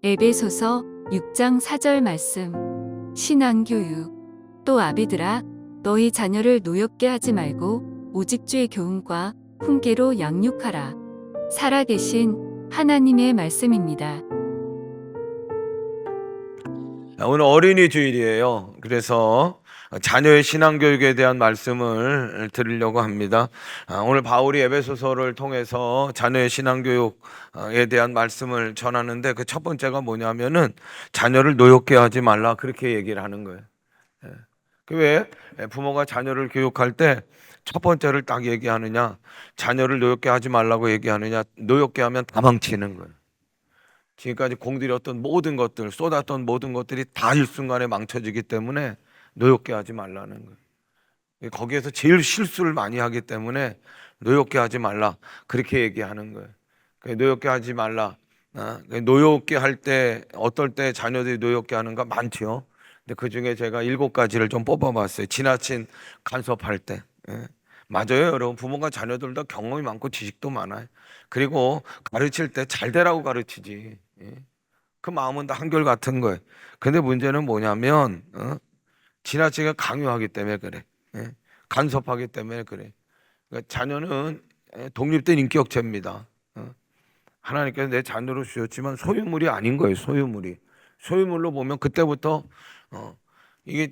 에베소서 6장 4절 말씀. 신앙교육. 또 아비들아, 너희 자녀를 노엽게 하지 말고 오직 주의 교훈과 훈계로 양육하라. 살아계신 하나님의 말씀입니다. 오늘 어린이 주일이에요. 그래서 자녀의 신앙교육에 대한 말씀을 드리려고 합니다. 오늘 바울이 에베소서를 통해서 자녀의 신앙교육에 대한 말씀을 전하는데 그 첫 번째가 뭐냐면은 자녀를 노엽게 하지 말라, 그렇게 얘기를 하는 거예요. 왜 부모가 자녀를 교육할 때 첫 번째를 딱 얘기하느냐, 자녀를 노엽게 하지 말라고 얘기하느냐, 노엽게 하면 다 망치는 거예요. 지금까지 공들였던 모든 것들, 쏟았던 모든 것들이 다 일순간에 망쳐지기 때문에 노엽게 하지 말라는 거예요. 거기에서 제일 실수를 많이 하기 때문에 노엽게 하지 말라, 그렇게 얘기하는 거예요. 노엽게 하지 말라. 노엽게 할 때, 어떨 때 자녀들이 노엽게 하는가 많죠. 근데 그 중에 제가 7가지를 좀 뽑아봤어요. 지나친 간섭할 때. 맞아요, 여러분. 부모가 자녀들도 경험이 많고 지식도 많아요. 그리고 가르칠 때 잘 되라고 가르치지. 그 마음은 다 한결같은 거예요. 근데 문제는 뭐냐면 지나치게 강요하기 때문에 그래. 간섭하기 때문에 그래. 그러니까 자녀는 독립된 인격체입니다. 하나님께서 내 자녀로 주셨지만 소유물이 아닌 거예요. 소유물이. 소유물로 보면 그때부터 이게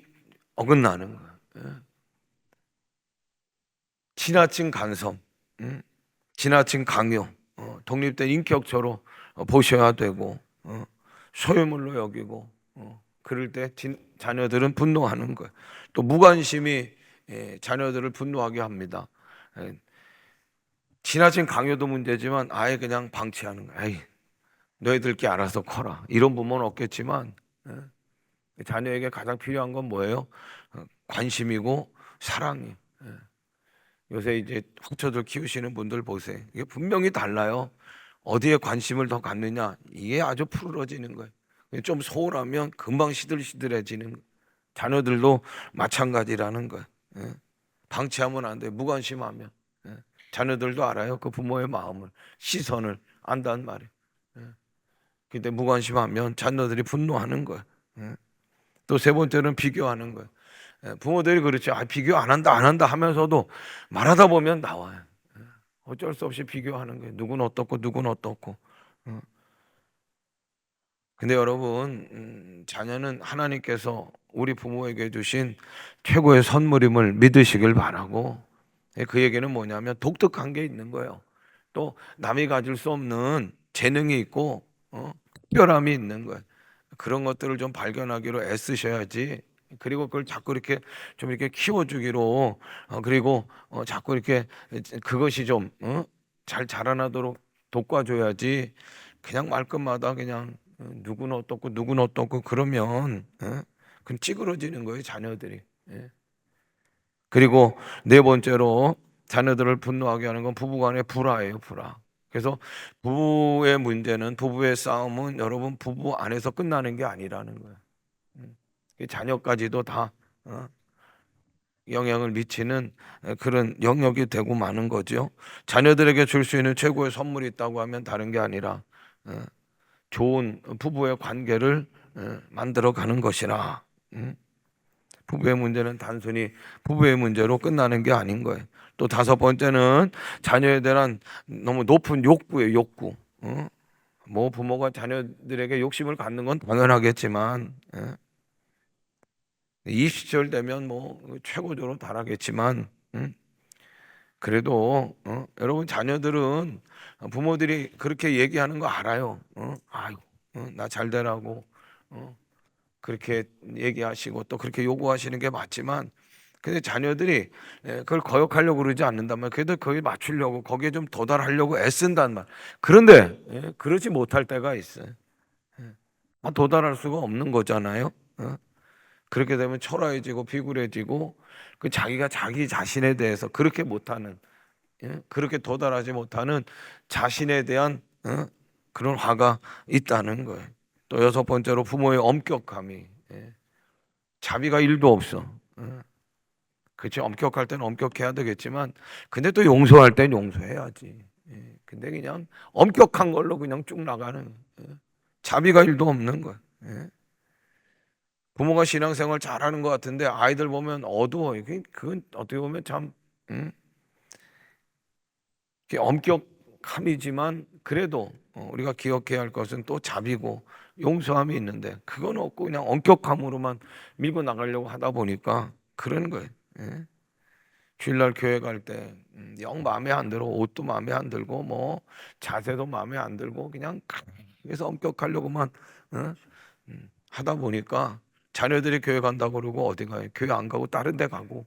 어긋나는 거예요. 지나친 간섭, 지나친 강요, 독립된 인격체로 보셔야 되고, 소유물로 여기고, 그럴 때 자녀들은 분노하는 거예요. 또 무관심이 자녀들을 분노하게 합니다. 지나친 강요도 문제지만 아예 그냥 방치하는 거예요. 에이, 너희들끼리 알아서 커라. 이런 부모는 없겠지만 자녀에게 가장 필요한 건 뭐예요? 관심이고 사랑이에요. 요새 이제 화초들 키우시는 분들 보세요. 이게 분명히 달라요. 어디에 관심을 더 갖느냐, 이게 아주 푸르러지는 거예요. 좀 소홀하면 금방 시들시들해지는 거예요. 자녀들도 마찬가지라는 거예요. 방치하면 안 돼요. 무관심하면. 자녀들도 알아요. 그 부모의 마음을, 시선을 안단 말이에요. 근데 무관심하면 자녀들이 분노하는 거예요. 또 세 번째는 비교하는 거예요. 부모들이 그렇죠. 비교 안 한다 하면서도 말하다 보면 나와요. 어쩔 수 없이 비교하는 거예요. 누구는 어떻고 누구는 어떻고. 근데 여러분, 자녀는 하나님께서 우리 부모에게 주신 최고의 선물임을 믿으시길 바라고. 그 얘기는 뭐냐면 독특한 게 있는 거예요. 또 남이 가질 수 없는 재능이 있고 특별함이 있는 거예요. 그런 것들을 좀 발견하기로 애쓰셔야지. 그리고 그걸 자꾸 이렇게 좀 이렇게 키워주기로, 그리고 자꾸 이렇게 그것이 좀 잘 자라나도록 돕아줘야지. 그냥 말끝마다 그냥 누구는 어떻고 누구는 어떻고 그러면 그럼 찌그러지는 거예요, 자녀들이. 그리고 네 번째로 자녀들을 분노하게 하는 건 부부간의 불화예요, 불화. 그래서 부부의 문제는, 부부의 싸움은 여러분 부부 안에서 끝나는 게 아니라는 거예요. 자녀까지도 다 영향을 미치는 그런 영역이 되고 마는 거죠. 자녀들에게 줄 수 있는 최고의 선물이 있다고 하면 다른 게 아니라 좋은 부부의 관계를 만들어 가는 것이라. 부부의 문제는 단순히 부부의 문제로 끝나는 게 아닌 거예요. 또 다섯 번째는 자녀에 대한 너무 높은 욕구예요, 욕구. 뭐 부모가 자녀들에게 욕심을 갖는 건 당연하겠지만, 이 시절 되면 뭐 최고조로 달하겠지만, 그래도 여러분, 자녀들은 부모들이 그렇게 얘기하는 거 알아요. 아유, 나 잘 되라고 그렇게 얘기하시고 또 그렇게 요구하시는 게 맞지만, 근데 자녀들이 그걸 거역하려고 그러지 않는단 말. 그래도 거기에 맞추려고, 거기에 좀 도달하려고 애쓴단 말. 그런데 그러지 못할 때가 있어요. 도달할 수가 없는 거잖아요. 그렇게 되면 초라해지고 비굴해지고, 그 자기가 자기 자신에 대해서 그렇게 못하는, 그렇게 도달하지 못하는 자신에 대한 그런 화가 있다는 거예요. 또 여섯 번째로 부모의 엄격함이, 자비가 1도 없어. 그렇죠. 엄격할 때는 엄격해야 되겠지만, 근데 또 용서할 땐 용서해야지. 근데 그냥 엄격한 걸로 그냥 쭉 나가는. 자비가 일도 없는 거예요. 예. 부모가 신앙생활 잘하는 것 같은데 아이들 보면 어두워요. 그건 어떻게 보면 참 엄격함이지만 그래도 우리가 기억해야 할 것은 또 자비고 용서함이 있는데 그건 없고 그냥 엄격함으로만 밀고 나가려고 하다 보니까 그런 거예요. 예. 주일날 교회 갈 때 영 마음에 안 들어, 옷도 마음에 안 들고 뭐 자세도 마음에 안 들고 그냥 그래서 엄격하려고만 어? 하다 보니까 자녀들이 교회 간다고 그러고 어디 가요? 교회 안 가고 다른 데 가고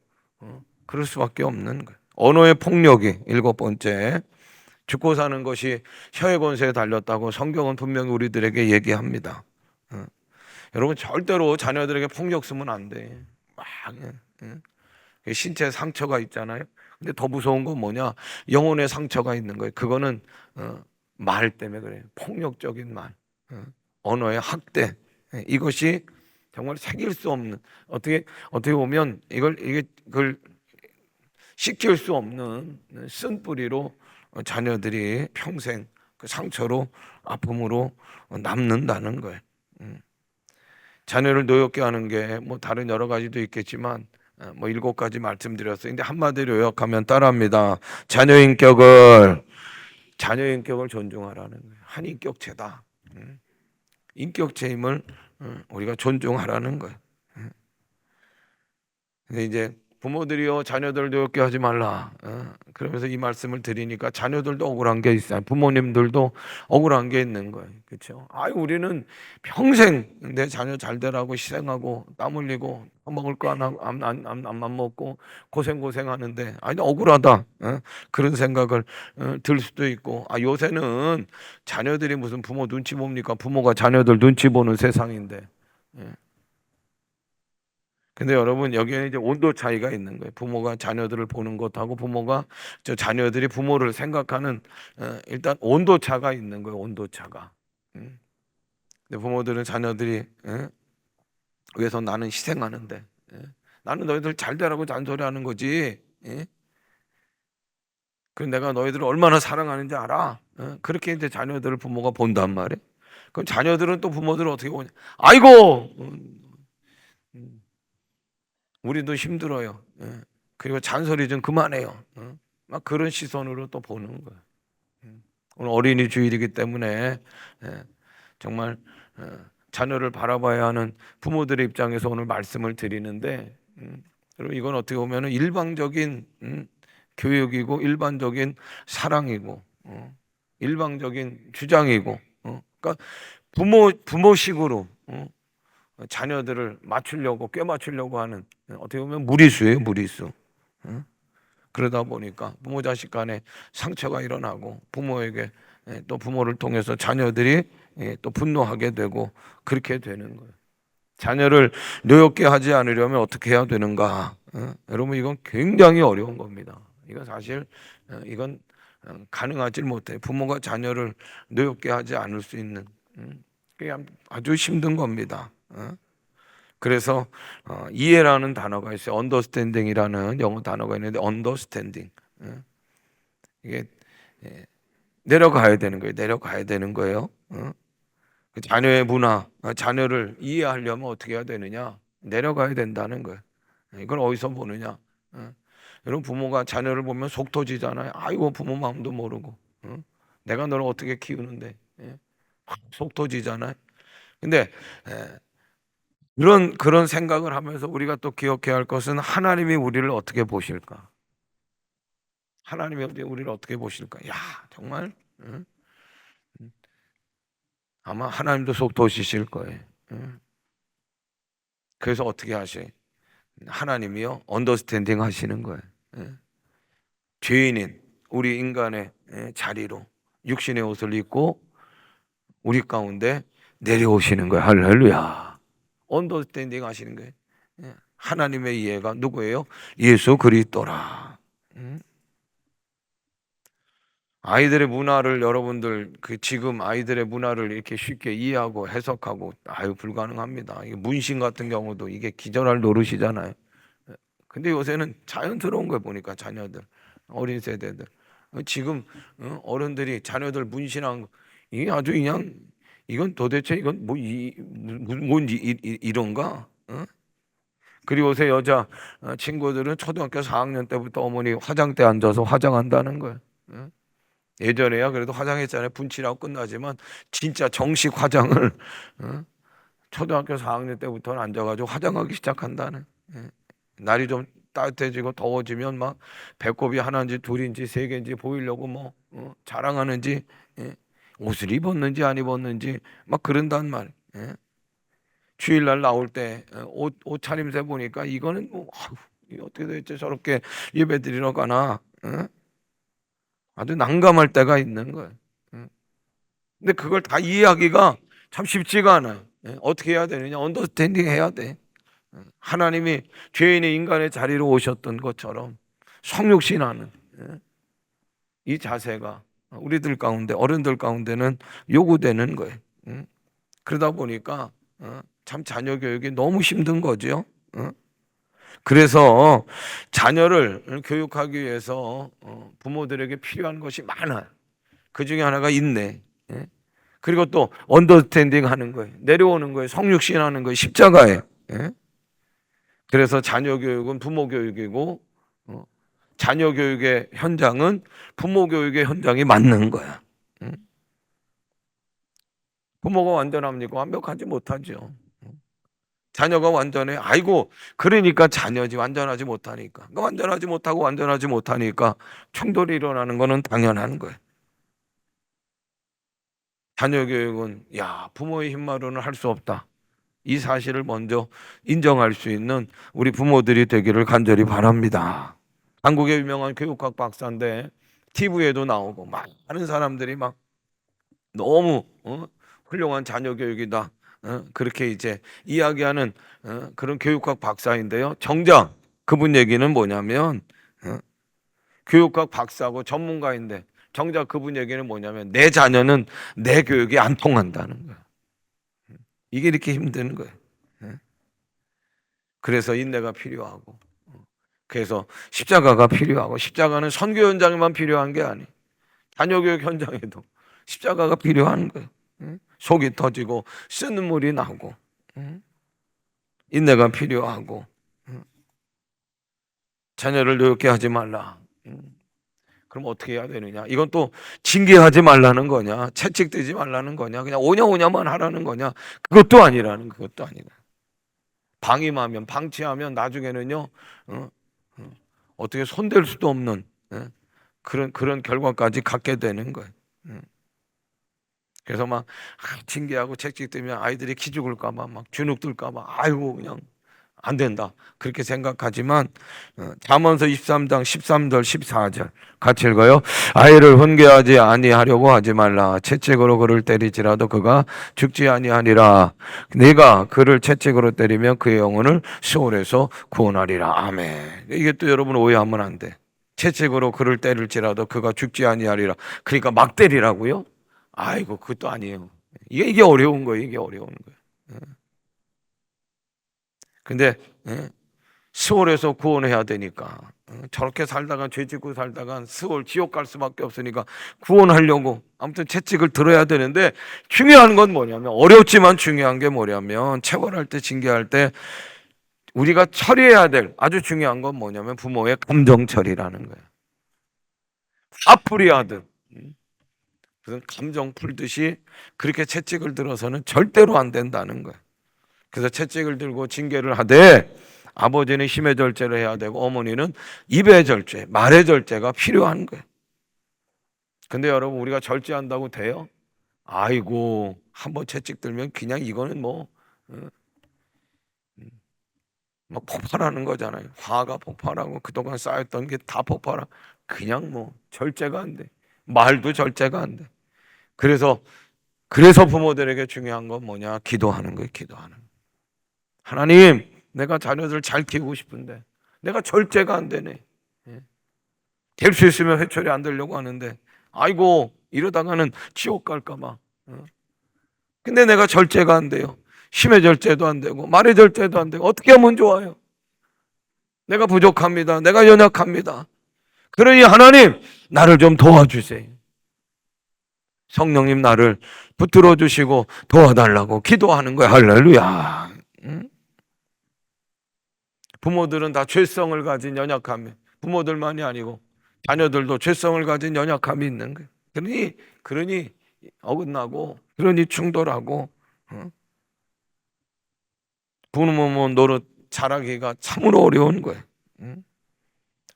그럴 수밖에 없는 거예요. 언어의 폭력이 일곱 번째, 죽고 사는 것이 혀의 권세에 달렸다고 성경은 분명히 우리들에게 얘기합니다. 어. 여러분 절대로 자녀들에게 폭력 쓰면 안 돼. 막 신체 상처가 있잖아요. 근데 더 무서운 건 뭐냐? 영혼의 상처가 있는 거예요. 그거는 말 때문에 그래요. 폭력적인 말, 언어의 학대. 이것이 정말 새길 수 없는 어떻게 보면 그걸 씻길 수 없는 쓴뿌리로 자녀들이 평생 그 상처로 아픔으로 남는다는 거예요. 자녀를 노엽게 하는 게 뭐 다른 여러 가지도 있겠지만 뭐 일곱 가지 말씀드렸어요. 근데 한마디로 요약하면 따라합니다. 자녀의 인격을 존중하라는 거예요. 한 인격체다. 인격체임을 우리가 존중하라는 거예요. 근데 이제 부모들이요 자녀들 노엽게 하지 말라. 그러면서 이 말씀을 드리니까 자녀들도 억울한 게 있어요. 부모님들도 억울한 게 있는 거예요. 그렇죠? 아유 우리는 평생 내 자녀 잘 되라고 희생하고 땀 흘리고 먹을 거 안 먹고 고생하는데 아니 억울하다. 그런 생각을 들 수도 있고 요새는 자녀들이 무슨 부모 눈치 봅니까? 부모가 자녀들 눈치 보는 세상인데. 예. 근데 여러분 여기에는 이제 온도 차이가 있는 거예요. 부모가 자녀들을 보는 것하고 부모가 자녀들이 부모를 생각하는 일단 온도 차가 있는 거예요. 온도 차가. 근데 부모들은 자녀들이 위해서 나는 희생하는데 나는 너희들 잘 되라고 잔소리하는 거지. 그 내가 너희들을 얼마나 사랑하는지 알아. 그렇게 이제 자녀들을 부모가 본단 말이에요. 그럼 자녀들은 또 부모들을 어떻게 보냐? 아이고. 우리도 힘들어요. 그리고 잔소리 좀 그만해요. 막 그런 시선으로 또 보는 거예요. 오늘 어린이 주일이기 때문에 정말 자녀를 바라봐야 하는 부모들의 입장에서 오늘 말씀을 드리는데, 여러분 이건 어떻게 보면 일방적인 교육이고 일반적인 사랑이고 일방적인 주장이고, 그러니까 부모식으로 자녀들을 맞추려고 꿰 맞추려고 하는 어떻게 보면 무리수예요, 무리수. 그러다 보니까 부모 자식 간에 상처가 일어나고 부모에게 또 부모를 통해서 자녀들이 또 분노하게 되고 그렇게 되는 거예요. 자녀를 노엽게 하지 않으려면 어떻게 해야 되는가? 여러분 이건 굉장히 어려운 겁니다. 이건 사실 이건 가능하지 못해. 부모가 자녀를 노엽게 하지 않을 수 있는 그게 아주 힘든 겁니다. 그래서 이해라는 단어가 있어요. understanding이라는 영어 단어가 있는데 understanding 이게 내려가야 되는 거예요. 내려가야 되는 거예요. 그 자녀의 문화, 자녀를 이해하려면 어떻게 해야 되느냐? 내려가야 된다는 거예요. 이걸 어디서 보느냐? 여러분 부모가 자녀를 보면 속 터지잖아요. 아이고 부모 마음도 모르고 내가 너를 어떻게 키우는데 속 터지잖아요. 근데 그런 생각을 하면서 우리가 또 기억해야 할 것은 하나님이 우리를 어떻게 보실까? 하나님이 우리를 어떻게 보실까? 야, 정말 아마 하나님도 속 터지실 거예요. 그래서 어떻게 하셔요? 하나님이요, 언더스탠딩 하시는 거예요. 죄인인 우리 인간의 자리로 육신의 옷을 입고 우리 가운데 내려오시는 거예요. 할렐루야. 언더스탠딩 하시는 거예요. 하나님의 이해가 누구예요? 예수 그리스도라. 아이들의 문화를 여러분들 지금 아이들의 문화를 이렇게 쉽게 이해하고 해석하고 불가능합니다. 이게 문신 같은 경우도 이게 기절할 노릇이잖아요. 근데 요새는 자연스러운 걸 보니까 자녀들 어린 세대들 지금 어른들이 자녀들 문신한 거 이게 아주 그냥 이건 도대체 이건 이런가? 어? 그리고 요새 여자 친구들은 초등학교 4학년 때부터 어머니 화장대 앉아서 화장한다는 거예요. 어? 예전에야 그래도 화장했잖아요. 분칠하고 끝나지만 진짜 정식 화장을 어? 초등학교 4학년 때부터 앉아가지고 화장하기 시작한다는. 예. 날이 좀 따뜻해지고 더워지면 막 배꼽이 하나인지 둘인지 세 개인지 보이려고 뭐 자랑하는지, 예. 옷을 입었는지 안 입었는지 막 그런단 말. 예. 주일날 나올 때 옷 차림새 보니까 이거는 뭐 이게 어떻게 됐지 저렇게 예배드리러 가나. 예? 아주 난감할 때가 있는 거예요. 예. 근데 그걸 다 이해하기가 참 쉽지가 않아요. 예. 어떻게 해야 되느냐? 언더스탠딩 해야 돼. 하나님이 죄인의 인간의 자리로 오셨던 것처럼 성육신하는, 예, 이 자세가 우리들 가운데 어른들 가운데는 요구되는 거예요. 그러다 보니까 참 자녀 교육이 너무 힘든 거죠. 그래서 자녀를 교육하기 위해서 부모들에게 필요한 것이 많아요. 그 중에 하나가 인내. 예? 그리고 또 언더스탠딩 하는 거예요. 내려오는 거예요. 성육신하는 거예요. 십자가예요. 예? 그래서 자녀 교육은 부모 교육이고 자녀 교육의 현장은 부모 교육의 현장이 맞는 거야. 부모가 완전합니까? 완벽하지 못하죠. 자녀가 완전해. 아이고, 그러니까 자녀지. 완전하지 못하니까. 그러니까 완전하지 못하고 완전하지 못하니까 충돌이 일어나는 거는 당연한 거예요. 자녀 교육은 부모의 힘만으로는 할 수 없다. 이 사실을 먼저 인정할 수 있는 우리 부모들이 되기를 간절히 바랍니다. 한국의 유명한 교육학 박사인데 TV에도 나오고 많은 사람들이 막 너무 훌륭한 자녀 교육이다, 그렇게 이제 이야기하는 그런 교육학 박사인데요. 정작 그분 얘기는 뭐냐면 교육학 박사고 전문가인데 정작 그분 얘기는 뭐냐면 내 자녀는 내 교육이 안 통한다는 거예요. 이게 이렇게 힘든 거예요. 그래서 인내가 필요하고, 그래서 십자가가 필요하고, 십자가는 선교 현장에만 필요한 게 아니에요. 자녀 교육 현장에도 십자가가 필요한 거예요. 속이 터지고 쓴물이 나고 인내가 필요하고, 자녀를 노엽게 하지 말라. 그럼 어떻게 해야 되느냐? 이건 또 징계하지 말라는 거냐? 채찍대지 말라는 거냐? 그냥 오냐오냐만 하라는 거냐? 그것도 아니라는, 그것도 아니다. 방임하면 방치하면 나중에는요 어떻게 손댈 수도 없는 그런 결과까지 갖게 되는 거예요. 그래서 막 징계하고 채찍대면 아이들이 기죽을까봐 막 주눅들까봐 아이고 그냥 안 된다 그렇게 생각하지만 잠언서 23장 13절 14절 같이 읽어요. 아이를 훈계하지 아니하려고 하지 말라. 채찍으로 그를 때리지라도 그가 죽지 아니하니라. 네가 그를 채찍으로 때리면 그의 영혼을 시올에서 구원하리라. 아멘. 이게 또 여러분 오해하면 안 돼. 채찍으로 그를 때릴지라도 그가 죽지 아니하리라. 그러니까 막 때리라고요? 아이고 그것도 아니에요. 이게 어려운 거예요. 이게 어려운 거예요. 근데 스올에서 구원해야 되니까 저렇게 살다가 죄 짓고 살다가 스올 지옥 갈 수밖에 없으니까 구원하려고 아무튼 채찍을 들어야 되는데, 중요한 건 뭐냐면, 어렵지만 중요한 게 뭐냐면, 체벌할 때 징계할 때 우리가 처리해야 될 아주 중요한 건 뭐냐면 부모의 감정 처리라는 거예요. 화풀이 하듯 무슨 감정 풀듯이 그렇게 채찍을 들어서는 절대로 안 된다는 거예요. 그래서 채찍을 들고 징계를 하되 아버지는 힘의 절제를 해야 되고 어머니는 입의 절제, 말의 절제가 필요한 거예요. 근데 여러분, 우리가 절제한다고 돼요? 아이고 한번 채찍 들면 그냥 이거는 뭐 폭발하는 거잖아요. 화가 폭발하고 그동안 쌓였던 게 다 폭발하고 그냥 뭐 절제가 안 돼. 말도 절제가 안 돼. 그래서 부모들에게 중요한 건 뭐냐? 기도하는 거예요. 기도하는 거예요. 하나님, 내가 자녀들 잘 키우고 싶은데 내가 절제가 안 되네. 될 수 있으면 회초리 안 들려고 하는데 아이고 이러다가는 지옥 갈까 봐. 근데 내가 절제가 안 돼요. 힘의 절제도 안 되고 말의 절제도 안 되고 어떻게 하면 좋아요? 내가 부족합니다. 내가 연약합니다. 그러니 하나님 나를 좀 도와주세요. 성령님 나를 붙들어 주시고 도와달라고 기도하는 거야. 할렐루야. 응? 부모들은 다 죄성을 가진 연약함이, 부모들만이 아니고 자녀들도 죄성을 가진 연약함이 있는 거예요. 그러니 어긋나고, 그러니 충돌하고, 어? 부모 노릇 잘하기가 참으로 어려운 거예요. 응?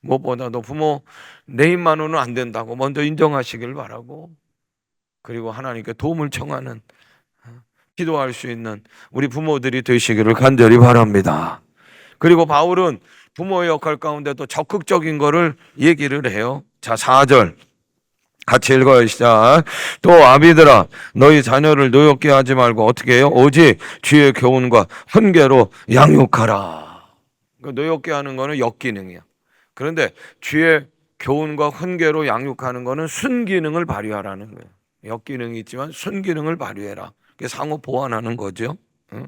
무엇보다도 부모 내 힘만으로는 안 된다고 먼저 인정하시길 바라고, 그리고 하나님께 도움을 청하는, 기도할 수 있는 우리 부모들이 되시기를 간절히 바랍니다. 그리고 바울은 부모의 역할 가운데도 적극적인 거를 얘기를 해요. 자, 4절 같이 읽어요. 시작. 또 아비들아, 너희 자녀를 노엽게 하지 말고 어떻게 해요? 오직 주의 교훈과 훈계로 양육하라. 노엽게 하는 거는 역기능이야. 그런데 주의 교훈과 훈계로 양육하는 거는 순기능을 발휘하라는 거예요. 역기능이 있지만 순기능을 발휘해라. 그게 상호 보완하는 거죠. 응?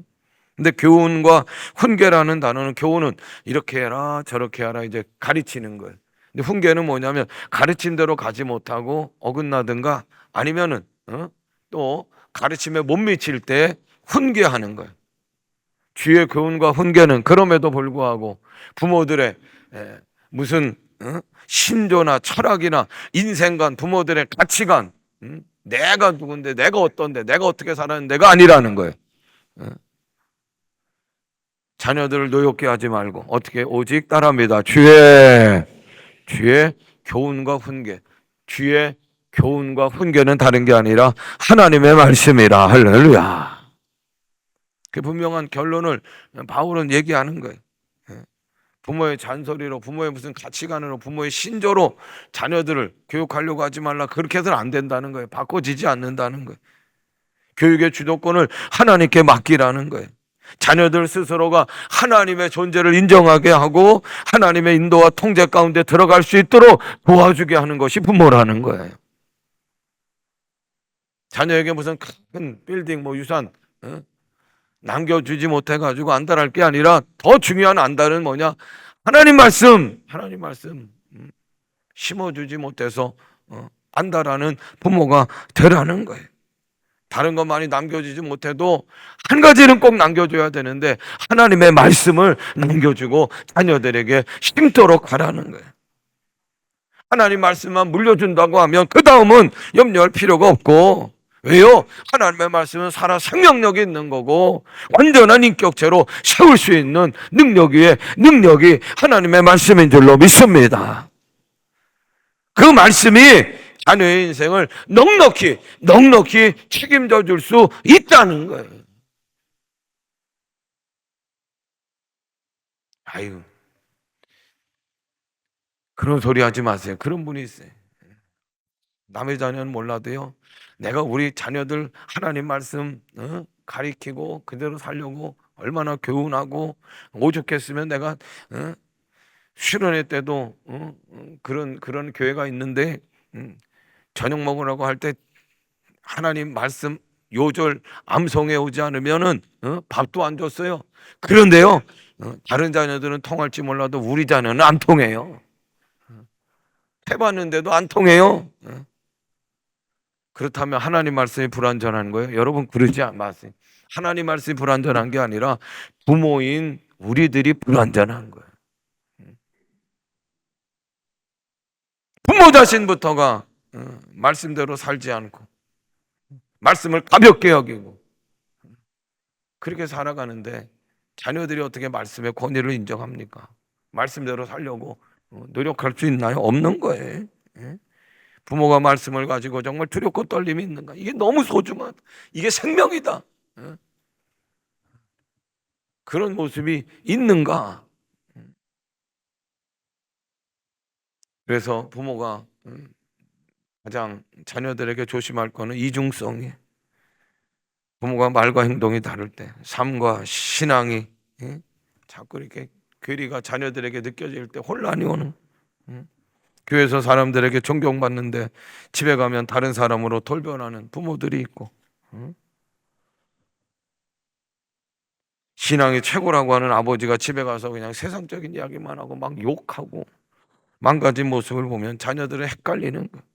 근데 교훈과 훈계라는 단어는, 교훈은 이렇게 해라 저렇게 해라 이제 가르치는 거예요. 근데 훈계는 뭐냐면 가르친 대로 가지 못하고 어긋나든가 아니면은 또 가르침에 못 미칠 때 훈계하는 거예요. 주의 교훈과 훈계는 그럼에도 불구하고 부모들의 무슨 신조나 철학이나 인생관, 부모들의 가치관, 내가 누군데, 내가 어떤데, 내가 어떻게 살았는데가 아니라는 거예요. 자녀들을 노엽게 하지 말고 어떻게, 오직 따라합니다. 주의 교훈과 훈계. 주의 교훈과 훈계는 다른 게 아니라 하나님의 말씀이라. 할렐루야. 그 분명한 결론을 바울은 얘기하는 거예요. 부모의 잔소리로, 부모의 무슨 가치관으로, 부모의 신조로 자녀들을 교육하려고 하지 말라. 그렇게 해서는 안 된다는 거예요. 바꿔지지 않는다는 거예요. 교육의 주도권을 하나님께 맡기라는 거예요. 자녀들 스스로가 하나님의 존재를 인정하게 하고 하나님의 인도와 통제 가운데 들어갈 수 있도록 도와주게 하는 것이 부모라는 거예요. 자녀에게 무슨 큰 빌딩, 유산 남겨주지 못해가지고 안달할 게 아니라, 더 중요한 안달은 뭐냐? 하나님 말씀 심어주지 못해서 안달하는 부모가 되라는 거예요. 다른 것 많이 남겨주지 못해도 한 가지는 꼭 남겨줘야 되는데, 하나님의 말씀을 남겨주고 자녀들에게 심도록 하라는 거예요. 하나님 말씀만 물려준다고 하면 그 다음은 염려할 필요가 없고, 왜요? 하나님의 말씀은 살아 생명력이 있는 거고 완전한 인격체로 세울 수 있는 능력 위에 능력이 하나님의 말씀인 줄로 믿습니다. 그 말씀이 자녀의 인생을 넉넉히 책임져 줄 수 있다는 거예요. 아유, 그런 소리 하지 마세요. 그런 분이 있어요. 남의 자녀는 몰라도요, 내가 우리 자녀들 하나님 말씀 가리키고 그대로 살려고 얼마나 교훈하고 오죽했으면 내가 수련회 때도 그런 교회가 있는데 저녁 먹으라고 할 때 하나님 말씀 요절 암송해 오지 않으면은 밥도 안 줬어요. 그런데요, 다른 자녀들은 통할지 몰라도 우리 자녀는 안 통해요. 해봤는데도 안 통해요. 그렇다면 하나님 말씀이 불완전한 거예요? 여러분, 그러지 마세요. 하나님 말씀이 불완전한 게 아니라 부모인 우리들이 불완전한 거예요. 부모 자신부터가 말씀대로 살지 않고 말씀을 가볍게 여기고 그렇게 살아가는데, 자녀들이 어떻게 말씀의 권위를 인정합니까? 말씀대로 살려고 노력할 수 있나요? 없는 거예요. 부모가 말씀을 가지고 정말 두렵고 떨림이 있는가? 이게 너무 소중하다. 이게 생명이다. 그런 모습이 있는가? 그래서 부모가 가장 자녀들에게 조심할 거는 이중성이. 부모가 말과 행동이 다를 때, 삶과 신앙이 자꾸 이렇게 괴리가 자녀들에게 느껴질 때 혼란이 오는. 교회에서 사람들에게 존경받는데 집에 가면 다른 사람으로 돌변하는 부모들이 있고, 신앙이 최고라고 하는 아버지가 집에 가서 그냥 세상적인 이야기만 하고 막 욕하고 망가진 모습을 보면 자녀들은 헷갈리는 거예요.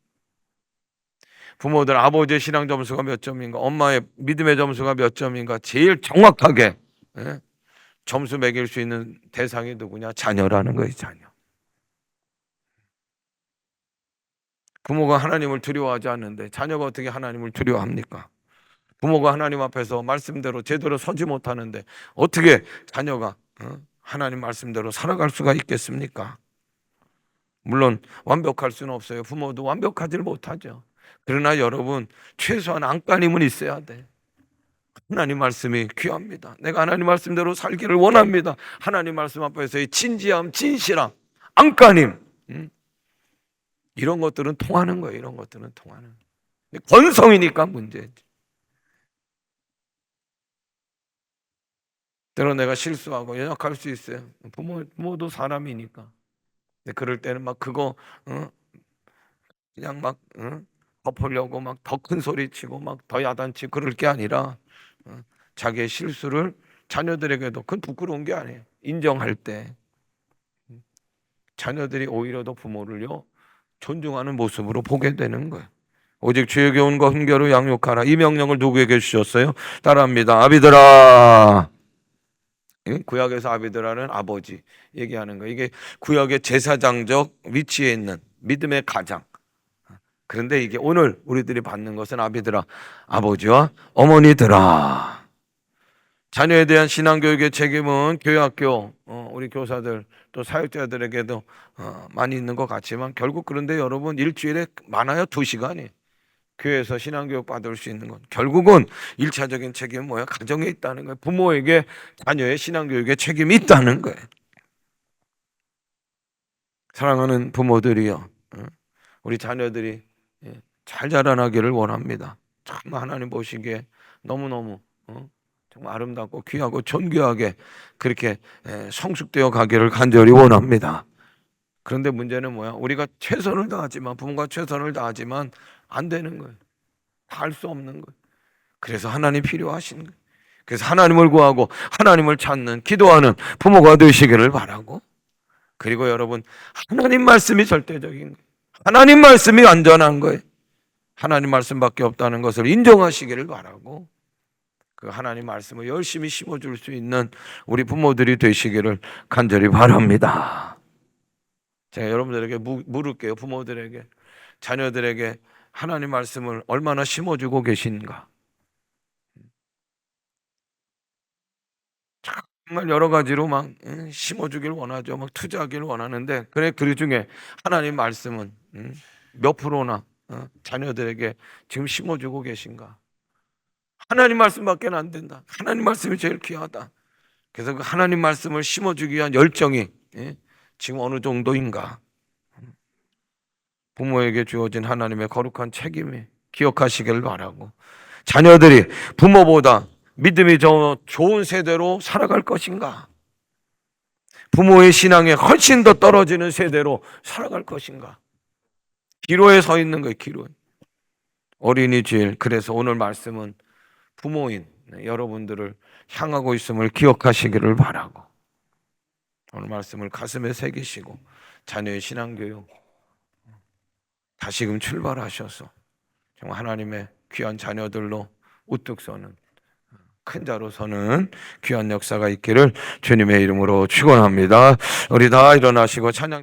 부모들 아버지의 신앙 점수가 몇 점인가, 엄마의 믿음의 점수가 몇 점인가, 제일 정확하게 점수 매길 수 있는 대상이 누구냐? 자녀라는 거예요. 자녀. 부모가 하나님을 두려워하지 않는데 자녀가 어떻게 하나님을 두려워합니까? 부모가 하나님 앞에서 말씀대로 제대로 서지 못하는데 어떻게 자녀가 하나님 말씀대로 살아갈 수가 있겠습니까? 물론 완벽할 수는 없어요. 부모도 완벽하지 못하죠. 그러나 여러분, 최소한 안간힘은 있어야 돼. 하나님 말씀이 귀합니다. 내가 하나님 말씀대로 살기를 원합니다. 하나님 말씀 앞에서의 진지함, 진실함, 안간힘, 이런 것들은 통하는 거예요. 이런 것들은 통하는. 건성이니까 문제지. 때로 내가 실수하고 연약할 수 있어요. 부모도 사람이니까. 근데 그럴 때는 막 그거 그냥 막 덮으려고 막 더 큰 소리 치고 막 더 야단치고 그럴 게 아니라 자기의 실수를 자녀들에게도, 그건 부끄러운 게 아니에요. 인정할 때 자녀들이 오히려 더 부모를요 존중하는 모습으로 보게 되는 거예요. 오직 주의 교훈과 훈계로 양육하라. 이 명령을 누구에게 주셨어요? 따라합니다. 아비들아. 구약에서 아비들아는 아버지 얘기하는 거예요. 이게 구약의 제사장적 위치에 있는 믿음의 가장. 그런데 이게 오늘 우리들이 받는 것은 아비들아, 아버지와 어머니들아. 자녀에 대한 신앙교육의 책임은 교회학교 우리 교사들 또 사역자들에게도 많이 있는 것 같지만, 결국 그런데 여러분, 일주일에 많아야 2시간이 교회에서 신앙교육 받을 수 있는 건 결국은 1차적인 책임은 뭐야? 가정에 있다는 거예요. 부모에게 자녀의 신앙교육의 책임이 있다는 거예요. 사랑하는 부모들이요, 우리 자녀들이 잘 자라나기를 원합니다. 참 하나님 보시기에 너무너무 정말 아름답고 귀하고 존귀하게 그렇게 성숙되어 가기를 간절히 원합니다. 그런데 문제는 뭐야? 우리가 최선을 다하지만, 부모가 최선을 다하지만 안 되는 거예요. 다 할 수 없는 거예요. 그래서 하나님 필요하신 거예요. 그래서 하나님을 구하고 하나님을 찾는, 기도하는 부모가 되시기를 바라고, 그리고 여러분, 하나님 말씀이 절대적인 거예요. 하나님 말씀이 완전한 거예요. 하나님 말씀밖에 없다는 것을 인정하시기를 바라고, 그 하나님 말씀을 열심히 심어줄 수 있는 우리 부모들이 되시기를 간절히 바랍니다. 제가 여러분들에게 물을게요. 부모들에게, 자녀들에게 하나님 말씀을 얼마나 심어주고 계신가? 정말 여러 가지로 막 심어주길 원하죠. 막 투자하길 원하는데, 그래, 그 중에 하나님 말씀은 몇 프로나 자녀들에게 지금 심어주고 계신가? 하나님 말씀밖에 안 된다. 하나님 말씀이 제일 귀하다. 그래서 그 하나님 말씀을 심어주기 위한 열정이 지금 어느 정도인가? 부모에게 주어진 하나님의 거룩한 책임이 기억하시길 바라고, 자녀들이 부모보다 믿음이 더 좋은 세대로 살아갈 것인가? 부모의 신앙에 훨씬 더 떨어지는 세대로 살아갈 것인가? 기로에 서 있는 거예요. 기로에. 어린이 주일. 그래서 오늘 말씀은 부모인 여러분들을 향하고 있음을 기억하시기를 바라고, 오늘 말씀을 가슴에 새기시고 자녀의 신앙교육 다시금 출발하셔서 정말 하나님의 귀한 자녀들로 우뚝 서는, 큰 자로 서는 귀한 역사가 있기를 주님의 이름으로 축원합니다. 우리 다 일어나시고 찬양